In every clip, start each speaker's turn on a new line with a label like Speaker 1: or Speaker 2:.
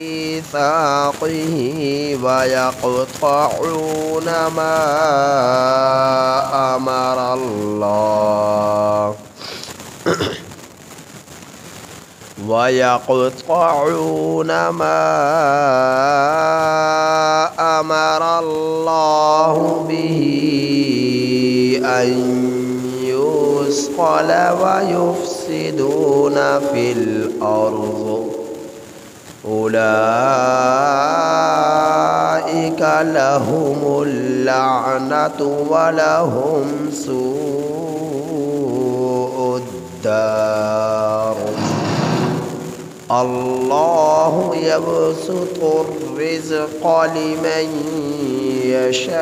Speaker 1: ميثاقه ويقطعون ما أمر الله به أن يوصل ويفسدون في الأرض أولئك لهم اللعنة ولهم سوء الدار الله يبسط الرزق لمن يشاء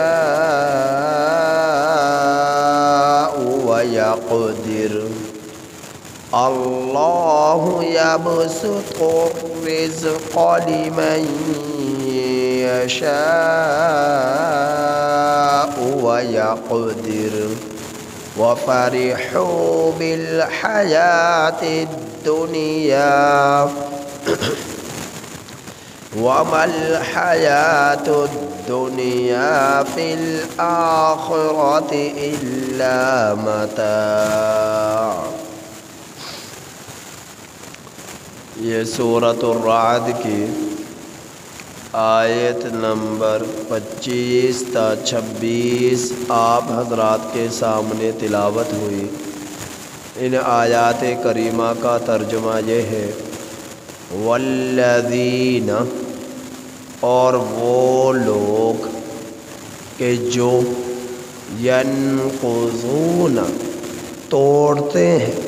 Speaker 1: ويقدر الله يبسط الرزق لمن يشاء ويقدر وفرحوا بالحياة الدنيا وما الحياة الدنيا في الآخرة إلا متاع۔ یہ سورۃ الرعد کی آیت نمبر 25 تا 26 آپ حضرات کے سامنے تلاوت ہوئی۔ ان آیات کریمہ کا ترجمہ یہ ہے والذین، اور وہ لوگ کہ جو ینقضون، توڑتے ہیں،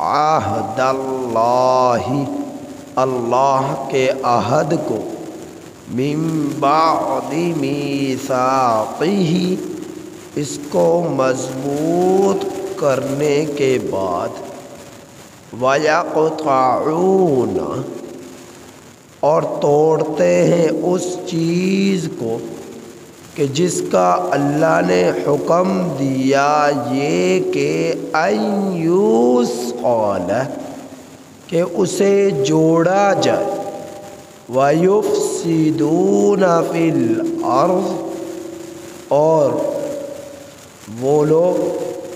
Speaker 1: عہد اللہ، اللہ کے عہد کو، من بعد میثاقہ، اس کو مضبوط کرنے کے بعد، وَيَقْطَعُونَ، اور توڑتے ہیں اس چیز کو کہ جس کا اللہ نے حکم دیا یہ کہ أَن يُسْقَلَ، کہ اسے جوڑا جائے، وَيُفْسِدُونَ فِي الْأَرْضِ، اور وہ لوگ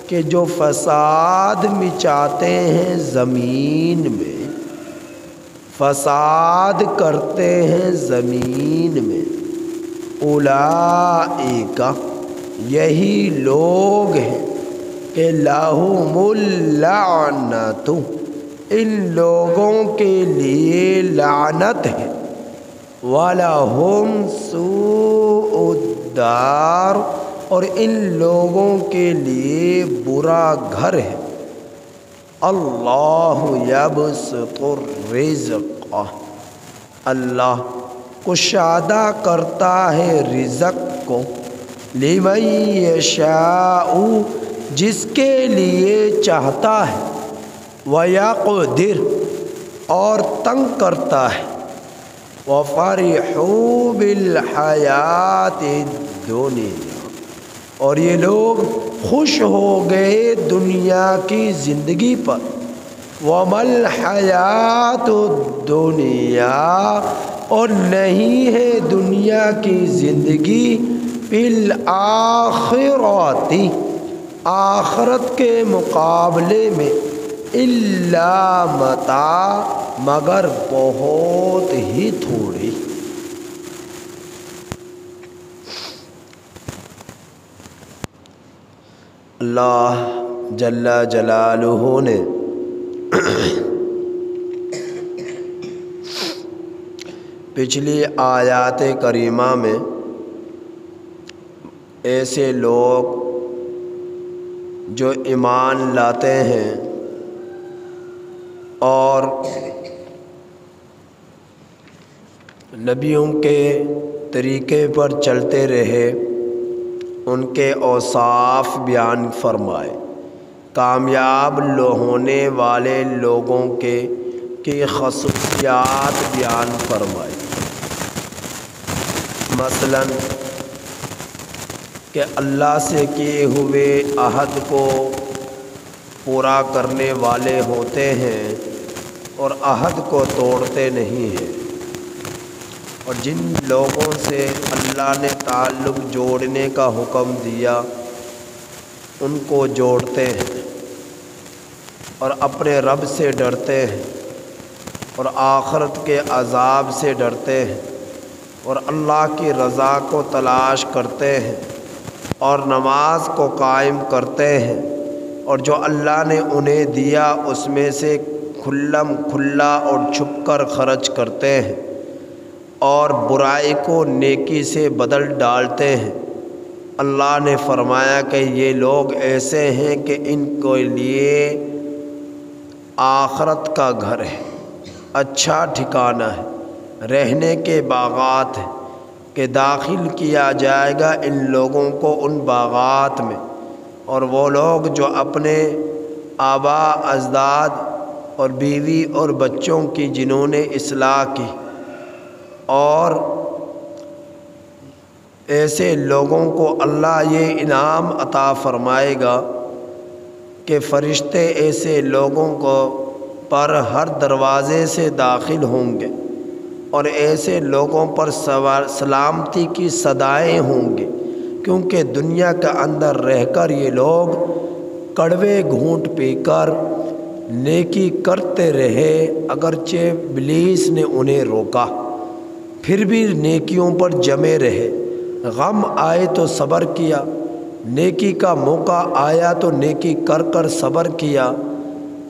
Speaker 1: کہ جو فساد مچاتے ہیں زمین میں، فساد کرتے ہیں زمین میں، اولئک، یہی لوگ ہیں کہ لہم اللعنۃ، ان لوگوں کے لیے لعنت ہے، وَلَهُمْ سُوءُ الدَّارِ، اور ان لوگوں کے لیے برا گھر ہے۔ اللہ یبسط الرزق، اللہ کشادہ کرتا ہے رزق کو، لمن یشاء، جس کے لیے چاہتا ہے، ویقدر، اور تنگ کرتا ہے، وفرحوا بالحیات الدنیا، اور یہ لوگ خوش ہو گئے دنیا کی زندگی پر، وَمَا الْحَيَاةُ الدُّنْيَا، اور نہیں ہے دنیا کی زندگی، فِي الْآخِرَةِ، آخرت کے مقابلے میں، إِلَّا مَتَاع، مگر بہت ہی تھوڑی۔ اللہ جل جلالہ نے پچھلی آیات کریمہ میں ایسے لوگ جو ایمان لاتے ہیں اور نبیوں کے طریقے پر چلتے رہے، ان کے اوصاف بیان فرمائے، کامیاب ہونے والے لوگوں کی خصوصیات بیان فرمائے۔ مثلا کہ اللہ سے کیے ہوئے عہد کو پورا کرنے والے ہوتے ہیں اور عہد کو توڑتے نہیں ہیں، اور جن لوگوں سے اللہ نے تعلق جوڑنے کا حکم دیا ان کو جوڑتے ہیں اور اپنے رب سے ڈرتے ہیں اور آخرت کے عذاب سے ڈرتے ہیں اور اللہ کی رضا کو تلاش کرتے ہیں اور نماز کو قائم کرتے ہیں، اور جو اللہ نے انہیں دیا اس میں سے کھلم کھلا اور چھپ کر خرچ کرتے ہیں اور برائی کو نیکی سے بدل ڈالتے ہیں۔ اللہ نے فرمایا کہ یہ لوگ ایسے ہیں کہ ان کے لیے آخرت کا گھر ہے، اچھا ٹھکانہ ہے، رہنے کے باغات ہیں کہ داخل کیا جائے گا ان لوگوں کو ان باغات میں، اور وہ لوگ جو اپنے آباء اجداد اور بیوی اور بچوں کی جنہوں نے اصلاح کی، اور ایسے لوگوں کو اللہ یہ انعام عطا فرمائے گا کہ فرشتے ایسے لوگوں کو پر ہر دروازے سے داخل ہوں گے اور ایسے لوگوں پر سلامتی کی صدائیں ہوں گے، کیونکہ دنیا کے اندر رہ کر یہ لوگ کڑوے گھونٹ پی کر نیکی کرتے رہے، اگرچہ ابلیس نے انہیں روکا پھر بھی نیکیوں پر جمے رہے، غم آئے تو صبر کیا، نیکی کا موقع آیا تو نیکی کر کر صبر کیا،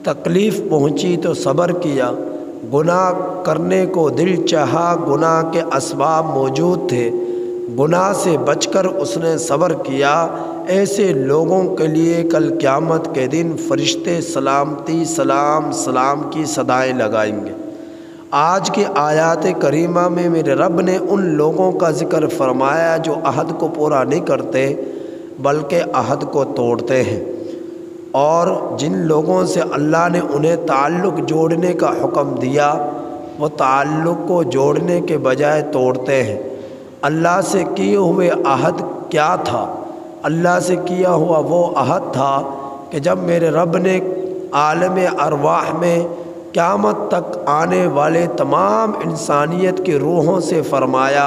Speaker 1: تکلیف پہنچی تو صبر کیا، گناہ کرنے کو دل چاہا، گناہ کے اسباب موجود تھے، گناہ سے بچ کر اس نے صبر کیا، ایسے لوگوں کے لیے کل قیامت کے دن فرشتے سلامتی سلام سلام کی صدائیں لگائیں گے۔ آج کی آیات کریمہ میں میرے رب نے ان لوگوں کا ذکر فرمایا جو عہد کو پورا نہیں کرتے بلکہ عہد کو توڑتے ہیں، اور جن لوگوں سے اللہ نے انہیں تعلق جوڑنے کا حکم دیا وہ تعلق کو جوڑنے کے بجائے توڑتے ہیں۔ اللہ سے کیے ہوئے عہد کیا تھا؟ اللہ سے کیا ہوا وہ عہد تھا کہ جب میرے رب نے عالم ارواح میں قیامت تک آنے والے تمام انسانیت کی روحوں سے فرمایا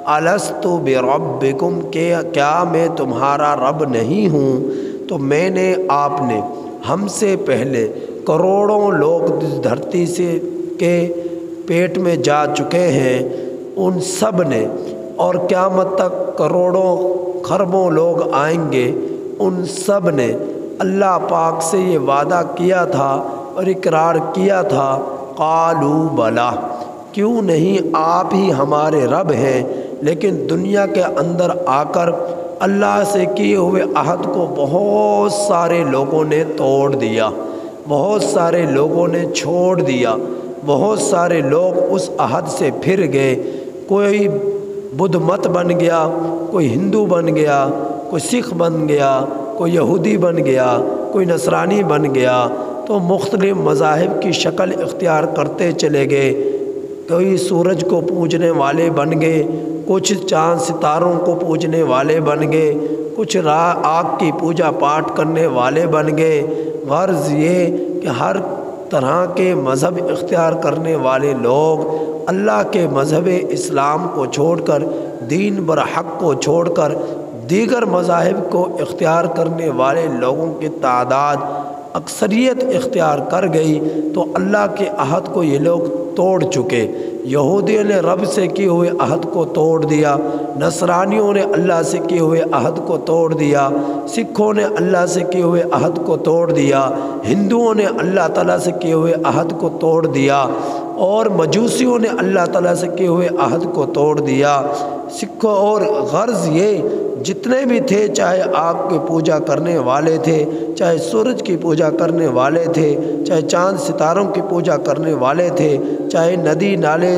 Speaker 1: الست بربکم، کہ کیا میں تمہارا رب نہیں ہوں؟ تو میں نے آپ نے ہم سے پہلے کروڑوں لوگ دھرتی سے کے پیٹ میں جا چکے ہیں، ان سب نے، اور قیامت تک کروڑوں خربوں لوگ آئیں گے، ان سب نے اللہ پاک سے یہ وعدہ کیا تھا اور اقرار کیا تھا قالو بلا، کیوں نہیں آپ ہی ہمارے رب ہیں، لیکن دنیا کے اندر آ کر اللہ سے کیے ہوئے عہد کو بہت سارے لوگوں نے توڑ دیا، بہت سارے لوگوں نے چھوڑ دیا، بہت سارے لوگ اس عہد سے پھر گئے، کوئی بدھ مت بن گیا، کوئی ہندو بن گیا، کوئی سکھ بن گیا، کوئی یہودی بن گیا، کوئی نصرانی بن گیا، تو مختلف مذاہب کی شکل اختیار کرتے چلے گئے، کوئی سورج کو پوجنے والے بن گئے، کچھ چاند ستاروں کو پوجنے والے بن گئے، کچھ آگ کی پوجا پاٹ کرنے والے بن گئے۔ غرض یہ کہ ہر طرح کے مذہب اختیار کرنے والے لوگ اللہ کے مذہب اسلام کو چھوڑ کر، دین برحق کو چھوڑ کر دیگر مذاہب کو اختیار کرنے والے لوگوں کی تعداد اکثریت اختیار کر گئی، تو اللہ کے عہد کو یہ لوگ توڑ چکے۔ یہودیوں نے رب سے کیے ہوئے عہد کو توڑ دیا، نصرانیوں نے اللہ سے کیے ہوئے عہد کو توڑ دیا، سکھوں نے اللہ سے کیے ہوئے عہد کو توڑ دیا، ہندوؤں نے اللہ تعالیٰ سے کیے ہوئے عہد کو توڑ دیا، اور مجوسیوں نے اللہ تعالیٰ سے کیے ہوئے عہد کو توڑ دیا۔ سکھوں اور غرض یہ جتنے بھی تھے، چاہے آگ کی پوجا کرنے والے تھے، چاہے سورج کی پوجا کرنے والے تھے، چاہے چاند ستاروں کی پوجا کرنے والے تھے، چاہے ندی نالے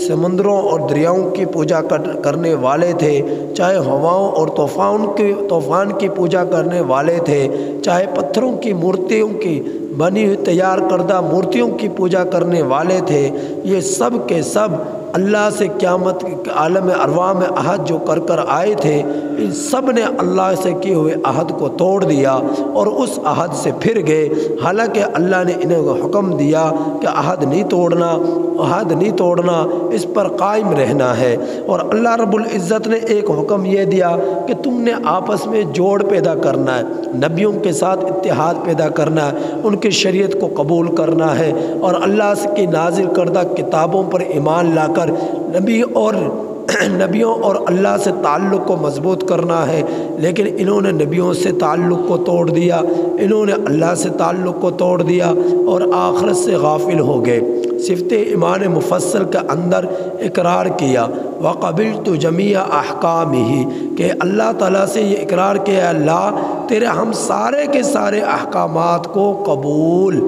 Speaker 1: سمندروں اور دریاؤں کی پوجا کرنے والے تھے، چاہے ہواؤں اور طوفان کی پوجا کرنے والے تھے، چاہے پتھروں کی مورتیوں کی بنی ہوئی تیار کردہ مورتیوں کی پوجا کرنے والے تھے، یہ سب کے سب اللہ سے قیامت عالم ارواح میں عہد جو کر آئے تھے، ان سب نے اللہ سے کیے ہوئے عہد کو توڑ دیا اور اس عہد سے پھر گئے، حالانکہ اللہ نے انہیں حکم دیا کہ عہد نہیں توڑنا، اس پر قائم رہنا ہے۔ اور اللہ رب العزت نے ایک حکم یہ دیا کہ تم نے آپس میں جوڑ پیدا کرنا ہے، نبیوں کے ساتھ اتحاد پیدا کرنا ہے، ان کی شریعت کو قبول کرنا ہے، اور اللہ کی نازل کردہ کتابوں پر ایمان لا کر نبیوں اور اللہ سے تعلق کو مضبوط کرنا ہے۔ لیکن انہوں نے نبیوں سے تعلق کو توڑ دیا، انہوں نے اللہ سے تعلق کو توڑ دیا اور آخرت سے غافل ہو گئے۔ صفت ایمان مفصل کے اندر اقرار کیا، وَقَبِلْتُ جَمِيعَ أَحْكَامِهِ، کہ اللہ تعالیٰ سے یہ اقرار کیا، اللہ تیرے ہم سارے کے سارے احکامات کو قبول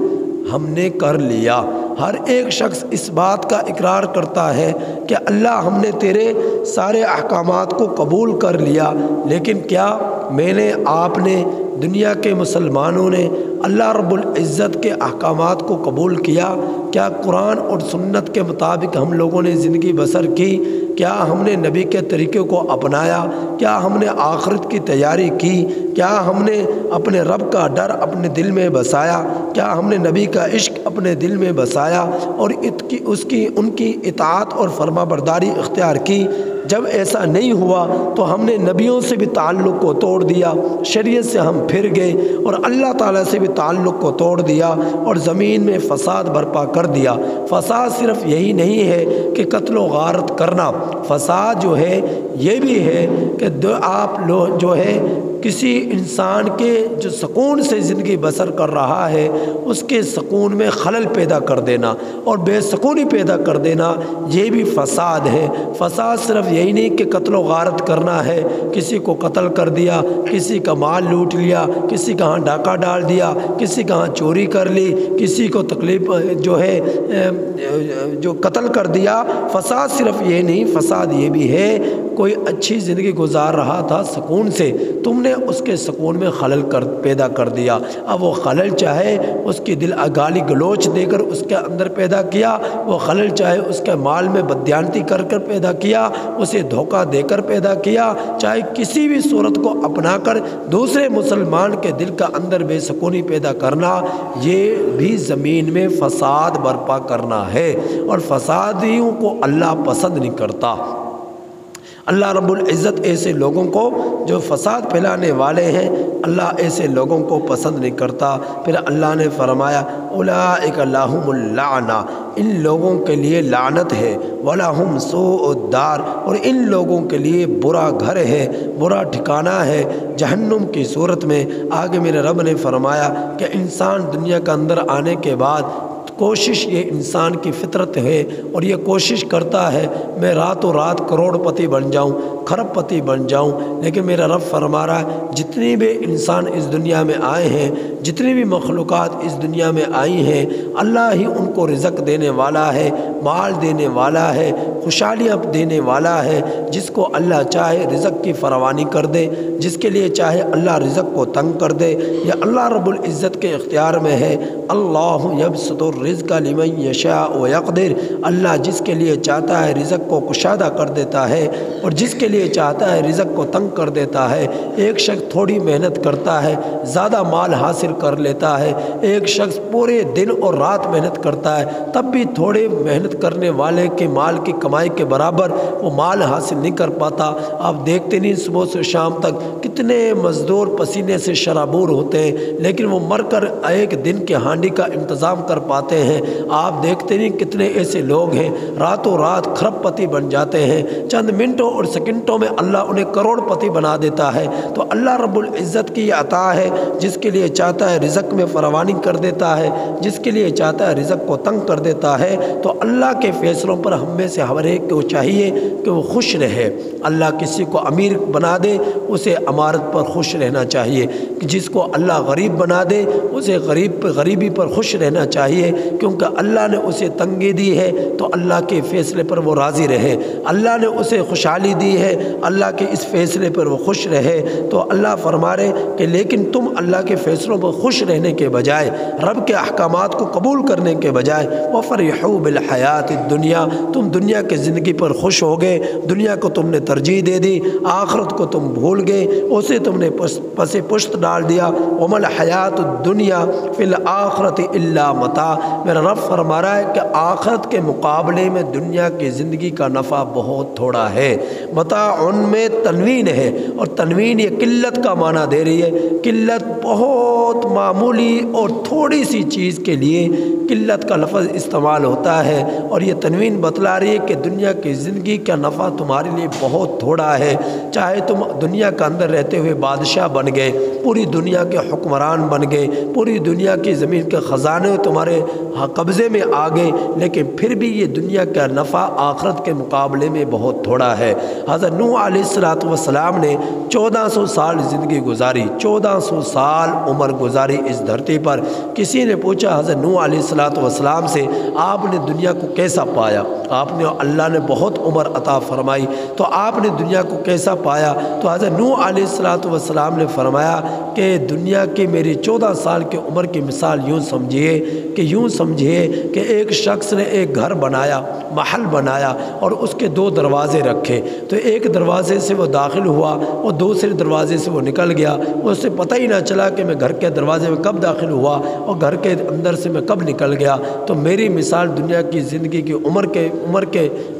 Speaker 1: ہم نے کر لیا۔ ہر ایک شخص اس بات کا اقرار کرتا ہے کہ اللہ ہم نے تیرے سارے احکامات کو قبول کر لیا، لیکن کیا میں نے، آپ نے، دنیا کے مسلمانوں نے اللہ رب العزت کے احکامات کو قبول کیا؟ کیا قرآن اور سنت کے مطابق ہم لوگوں نے زندگی بسر کی؟ کیا ہم نے نبی کے طریقے کو اپنایا؟ کیا ہم نے آخرت کی تیاری کی؟ کیا ہم نے اپنے رب کا ڈر اپنے دل میں بسایا؟ کیا ہم نے نبی کا عشق اپنے دل میں بسایا اور ان کی اطاعت اور فرما برداری اختیار کی؟ جب ایسا نہیں ہوا تو ہم نے نبیوں سے بھی تعلق کو توڑ دیا، شریعت سے ہم پھر گئے اور اللہ تعالیٰ سے بھی تعلق کو توڑ دیا اور زمین میں فساد برپا کر دیا۔ فساد صرف یہی نہیں ہے کہ قتل و غارت کرنا، فساد جو ہے یہ بھی ہے کہ آپ لوگ جو ہے کسی انسان کے جو سکون سے زندگی بسر کر رہا ہے اس کے سکون میں خلل پیدا کر دینا اور بے سکونی پیدا کر دینا، یہ بھی فساد ہے۔ فساد صرف یہی نہیں کہ قتل و غارت کرنا ہے، کسی کو قتل کر دیا، کسی کا مال لوٹ لیا، کسی کا ہاں ڈاکہ ڈال دیا، کسی کا ہاں چوری کر لی، کسی کو تکلیف جو ہے جو قتل کر دیا۔ فساد صرف یہ نہیں، فساد یہ بھی ہے کوئی اچھی زندگی گزار رہا تھا سکون سے، تم نے اس کے سکون میں خلل پیدا کر دیا۔ اب وہ خلل چاہے اس کی دل گالی گلوچ دے کر اس کے اندر پیدا کیا، وہ خلل چاہے اس کے مال میں بددیانتی کر کر پیدا کیا، اسے دھوکہ دے کر پیدا کیا، چاہے کسی بھی صورت کو اپنا کر دوسرے مسلمان کے دل کا اندر بے سکونی پیدا کرنا، یہ بھی زمین میں فساد برپا کرنا ہے، اور فسادیوں کو اللہ پسند نہیں کرتا۔ اللہ رب العزت ایسے لوگوں کو جو فساد پھیلانے والے ہیں، اللہ ایسے لوگوں کو پسند نہیں کرتا۔ پھر اللہ نے فرمایا اولئک لہم اللعنہ، ان لوگوں کے لیے لعنت ہے، ولہم سوء الدار، اور ان لوگوں کے لیے برا گھر ہے، برا ٹھکانہ ہے جہنم کی صورت میں۔ آگے میرے رب نے فرمایا کہ انسان دنیا کے اندر آنے کے بعد کوشش، یہ انسان کی فطرت ہے اور یہ کوشش کرتا ہے میں راتوں رات کروڑ پتی بن جاؤں، کھرب پتی بن جاؤں، لیکن میرا رب فرما رہا ہے جتنی بھی انسان اس دنیا میں آئے ہیں، جتنی بھی مخلوقات اس دنیا میں آئی ہیں، اللہ ہی ان کو رزق دینے والا ہے، مال دینے والا ہے، خوشحالیاں دینے والا ہے۔ جس کو اللہ چاہے رزق کی فراوانی کر دے، جس کے لیے چاہے اللہ رزق کو تنگ کر دے، یہ اللہ رب العزت کے اختیار میں ہے۔ اللہ یبسط الرزق لمن یشاء ویقدر، اللہ جس کے لیے چاہتا ہے رزق کو کشادہ کر دیتا ہے اور جس کے لیے چاہتا ہے رزق کو تنگ کر دیتا ہے۔ ایک شخص تھوڑی محنت کرتا ہے زیادہ مال حاصل کر لیتا ہے، ایک شخص پورے دن اور رات محنت کرتا ہے تب بھی تھوڑے محنت کرنے والے کے مال کی کمائی کے برابر وہ مال حاصل نہیں کر پاتا۔ آپ دیکھتے نہیں صبح سے شام تک کتنے مزدور پسینے سے شرابور ہوتے ہیں، لیکن وہ مر کر ایک دن کے ہانڈی کا انتظام کر پاتے ہیں۔ آپ دیکھتے نہیں کتنے ایسے لوگ ہیں راتوں رات کھرب پتی بن جاتے ہیں، چند منٹوں اور سیکنڈوں میں اللہ انہیں کروڑ پتی بنا دیتا ہے۔ تو اللہ رب العزت کی یہ عطا ہے، جس کے لیے چاہتا ہے رزق میں فراوانی کر دیتا ہے، جس کے لیے چاہتا ہے رزق کو تنگ کر دیتا ہے۔ تو اللہ کے فیصلوں پر ہم میں سے ہر ایک کو چاہیے کہ وہ خوش رہے۔ اللہ کسی کو امیر بنا دے اسے امارت پر خوش رہنا چاہیے، جس کو اللہ غریب بنا دے اسے غریبی پر خوش رہنا چاہیے، کیونکہ اللہ نے اسے تنگی دی ہے تو اللہ کے فیصلے پر وہ راضی رہے۔ اللہ نے اسے خوشحالی دی ہے اللہ کے اس فیصلے پر وہ خوش رہے، تو اللہ فرما رہے کہ لیکن تم اللہ کے فیصلوں پر خوش رہنے کے بجائے، رب کے احکامات کو قبول کرنے کے بجائے وَفَرِحُوا بِالْحَيَاةِ الدُّنْيَا، تم دنیا کی زندگی پر خوش ہو گئے، دنیا کو تم نے ترجیح دے دی، آخرت کو تم بھول گئے، اسے تم نے پس پشت ڈال دیا۔ وَمَا الْحَيَاةُ الدُّنْيَا فِي الْآخِرَةِ إِلَّا مَتَاع، میرا رب فرما رہا ہے کہ آخرت کے مقابلے میں دنیا کی زندگی کا نفع بہت تھوڑا ہے۔ متاع ان میں تنوین ہے، اور تنوین یہ قلت کا معنی دے رہی ہے، قلت، بہت معمولی اور تھوڑی سی چیز کے لیے قلت کا لفظ استعمال ہوتا ہے، اور یہ تنوین بتلا رہی ہے کہ دنیا کی زندگی کا نفع تمہارے لیے بہت تھوڑا ہے۔ چاہے تم دنیا کے اندر رہتے ہوئے بادشاہ بن گئے، پوری دنیا کے حکمران بن گئے، پوری دنیا کی زمین کے خزانے تمہارے قبضے میں آ گئے، لیکن پھر بھی یہ دنیا کا نفع آخرت کے مقابلے میں بہت تھوڑا ہے۔ حضرت نوح علیہ السلام نے 1400 سال زندگی گزاری، 1400 سال عمر گزاری اس دھرتی پر۔ کسی نے پوچھا حضرت نوح علیہ السلام سے، آپ نے دنیا کو کیسا پایا؟ آپ نے، اللہ نے بہت عمر عطا فرمائی، تو آپ نے دنیا کو کیسا پایا؟ تو حضرت نوح علیہ السلام نے فرمایا کہ دنیا کی میری 14 سال کی عمر کی مثال یوں سمجھیے کہ ایک شخص نے ایک گھر بنایا، محل بنایا، اور اس کے 2 دروازے رکھے، تو ایک دروازے سے وہ داخل ہوا اور دوسرے دروازے سے وہ نکل گیا، اسے پتہ ہی نہ چلا کہ میں گھر کے دروازے میں کب داخل ہوا اور گھر کے اندر سے میں کب نکل گیا۔ تو میری مثال دنیا کی زندگی کی عمر کے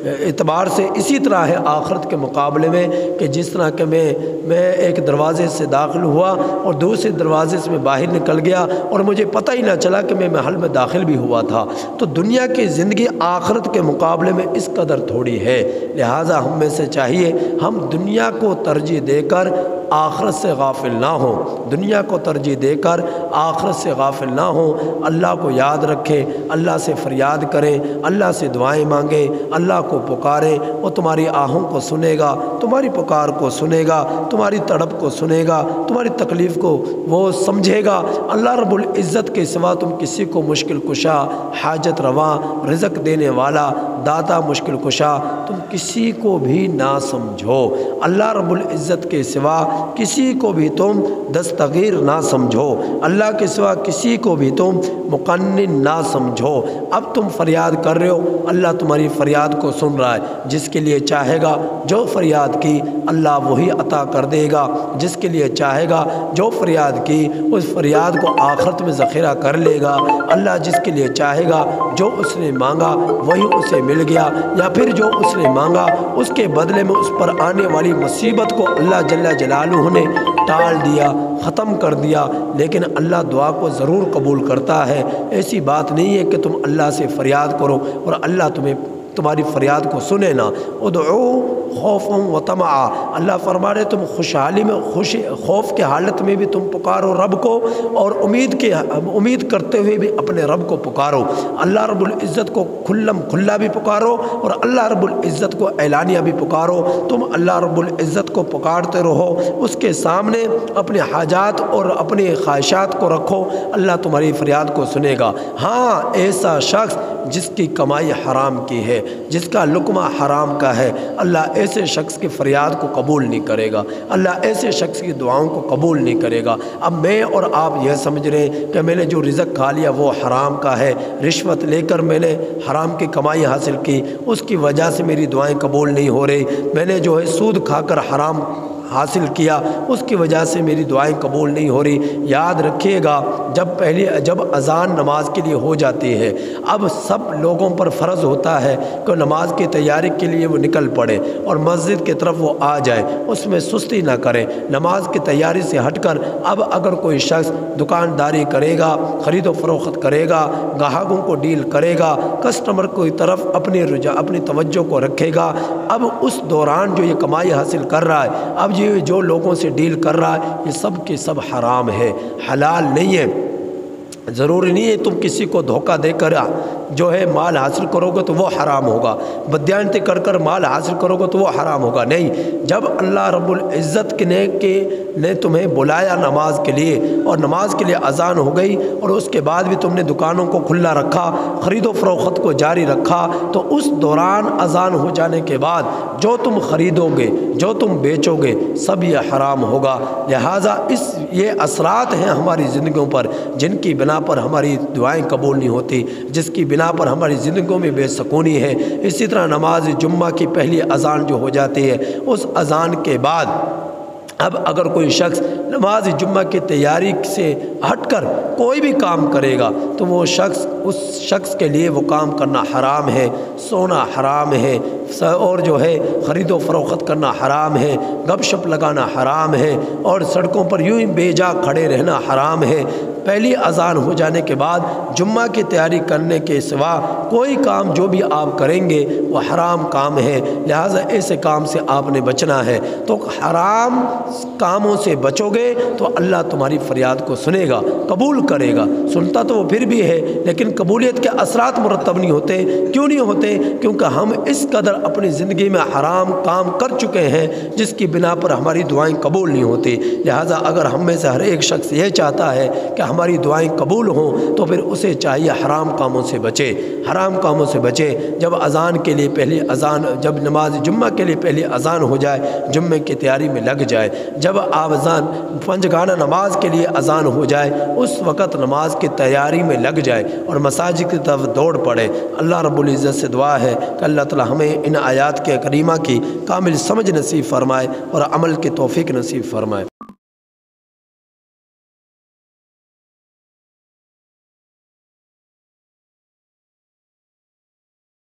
Speaker 1: اعتبار سے اسی طرح ہے آخرت کے مقابلے میں، کہ جس طرح کہ میں ایک دروازے سے داخل ہوا اور دوسرے دروازے سے میں باہر نکل گیا، اور مجھے پتہ ہی نہ چلا کہ میں محل میں داخل بھی ہوا تھا۔ تو دنیا کی زندگی آخرت کے مقابلے میں اس قدر تھوڑی ہے، لہٰذا ہم میں سے چاہیے ہم دنیا کو ترجیح دے کر آخرت سے غافل نہ ہوں، دنیا کو ترجیح دے کر آخرت سے غافل نہ ہوں، اللہ کو یاد رکھیں، اللہ سے فریاد کریں، اللہ سے دعائیں مانگیں، اللہ کو پکاریں، وہ تمہاری آہوں کو سنے گا، تمہاری پکار کو سنے گا، تمہاری تڑپ کو سنے گا، تمہاری تکلیف کو وہ سمجھے گا۔ اللہ رب العزت کے سوا تم کسی کو مشکل کشا، حاجت رواں، رزق دینے والا، داتا، مشکل کشا تم کسی کو بھی نہ سمجھو۔ اللہ رب العزت کے سوا کسی کو بھی تم دستگیر نہ سمجھو، اللہ کے سوا کسی کو بھی تم مقنن نہ سمجھو۔ اب تم فریاد کر رہے ہو، اللہ تمہاری فریاد کو سن رہا ہے، جس کے لیے چاہے گا جو فریاد کی اللہ وہی عطا کر دے گا، جس کے لیے چاہے گا جو فریاد کی اس فریاد کو آخرت میں ذخیرہ کر لے گا۔ اللہ جس کے لیے چاہے گا جو اس نے مانگا وہی اسے مل گیا، یا پھر جو اس نے مانگا اس کے بدلے میں اس پر آنے والی مصیبت کو اللہ جل جلالہ نے ٹال دیا، ختم کر دیا۔ لیکن اللہ دعا کو ضرور قبول کرتا ہے، ایسی بات نہیں ہے کہ تم اللہ سے فریاد کرو اور اللہ تمہاری فریاد کو سنے نہ۔ ادعو خوفا و طمعا، اللہ فرما رہے تم خوشحالی میں، خوف کے حالت میں بھی تم پکارو رب کو، اور امید کرتے ہوئے بھی اپنے رب کو پکارو۔ اللہ رب العزت کو کھلا بھی پکارو اور اللہ رب العزت کو اعلانیہ بھی پکارو۔ تم اللہ رب العزت کو پکارتے رہو، اس کے سامنے اپنے حاجات اور اپنے خواہشات کو رکھو، اللہ تمہاری فریاد کو سنے گا۔ ہاں، ایسا شخص جس کی کمائی حرام کی ہے، جس کا لقمہ حرام کا ہے، اللہ ایسے شخص کی فریاد کو قبول نہیں کرے گا، اللہ ایسے شخص کی دعاؤں کو قبول نہیں کرے گا۔ اب میں اور آپ یہ سمجھ رہے ہیں کہ میں نے جو رزق کھا لیا وہ حرام کا ہے، رشوت لے کر میں نے حرام کی کمائی حاصل کی، اس کی وجہ سے میری دعائیں قبول نہیں ہو رہی، میں نے جو ہے سود کھا کر حرام حاصل کیا اس کی وجہ سے میری دعائیں قبول نہیں ہو رہی۔ یاد رکھیے گا، جب اذان نماز کے لیے ہو جاتی ہے، اب سب لوگوں پر فرض ہوتا ہے کہ نماز کی تیاری کے لیے وہ نکل پڑے اور مسجد کی طرف وہ آ جائے، اس میں سستی نہ کرے، نماز کی تیاری سے ہٹ کر اب اگر کوئی شخص دکانداری کرے گا، خرید و فروخت کرے گا، گاہکوں کو ڈیل کرے گا، کسٹمر کی طرف اپنی توجہ کو رکھے گا، اب اس دوران جو یہ کمائی حاصل کر رہا ہے، اب یہ جو لوگوں سے ڈیل کر رہا ہے یہ سب کے سب حرام ہے، حلال نہیں ہے۔ ضروری نہیں ہے تم کسی کو دھوکہ دے کر جو ہے مال حاصل کرو گے تو وہ حرام ہوگا، بدیانتی کر کر مال حاصل کرو گے تو وہ حرام ہوگا۔ نہیں، جب اللہ رب العزت نے تمہیں بلایا نماز کے لیے اور نماز کے لیے اذان ہو گئی اور اس کے بعد بھی تم نے دکانوں کو کھلا رکھا، خرید و فروخت کو جاری رکھا، تو اس دوران اذان ہو جانے کے بعد جو تم خریدو گے، جو تم بیچو گے، سب یہ حرام ہوگا۔ لہٰذا یہ اثرات ہیں ہماری زندگیوں پر جن کی بنا پر ہماری دعائیں قبول نہیں ہوتی، جس کی بنا پر ہماری زندگیوں میں بے سکونی ہے۔ اسی طرح نماز جمعہ کی پہلی اذان جو ہو جاتی ہے، اس اذان کے بعد اب اگر کوئی شخص نماز جمعہ کی تیاری سے ہٹ کر کوئی بھی کام کرے گا تو اس شخص کے لیے وہ کام کرنا حرام ہے، سونا حرام ہے، اور جو ہے خرید و فروخت کرنا حرام ہے، گپ شپ لگانا حرام ہے، اور سڑکوں پر یوں ہی بے جا کھڑے رہنا حرام ہے۔ پہلی اذان ہو جانے کے بعد جمعہ کی تیاری کرنے کے سوا کوئی کام جو بھی آپ کریں گے وہ حرام کام ہے، لہٰذا ایسے کام سے آپ نے بچنا ہے۔ تو حرام کاموں سے بچو گے تو اللہ تمہاری فریاد کو سنے گا، قبول کرے گا۔ سنتا تو وہ پھر بھی ہے لیکن قبولیت کے اثرات مرتب نہیں ہوتے۔ کیوں نہیں ہوتے؟ کیونکہ ہم اس قدر اپنی زندگی میں حرام کام کر چکے ہیں جس کی بنا پر ہماری دعائیں قبول نہیں ہوتی۔ لہٰذا اگر ہم میں سے ہر ایک شخص یہ چاہتا ہے کہ ہماری دعائیں قبول ہوں تو پھر اسے چاہیے حرام کاموں سے بچے، حرام کاموں سے بچے۔ جب اذان کے لیے پہلی اذان، جب نماز جمعہ کے لیے پہلی اذان ہو جائے، جمعے کی تیاری میں لگ جائے۔ جب اذان پنجگانہ نماز کے لیے اذان ہو جائے اس وقت نماز کی تیاری میں لگ جائے اور مساجد کی طرف دوڑ پڑے۔ اللہ رب العزت سے دعا ہے کہ اللہ تعالی ہمیں ان آیات کے کریمہ کی کامل سمجھ نصیب فرمائے اور عمل کی توفیق نصیب فرمائے۔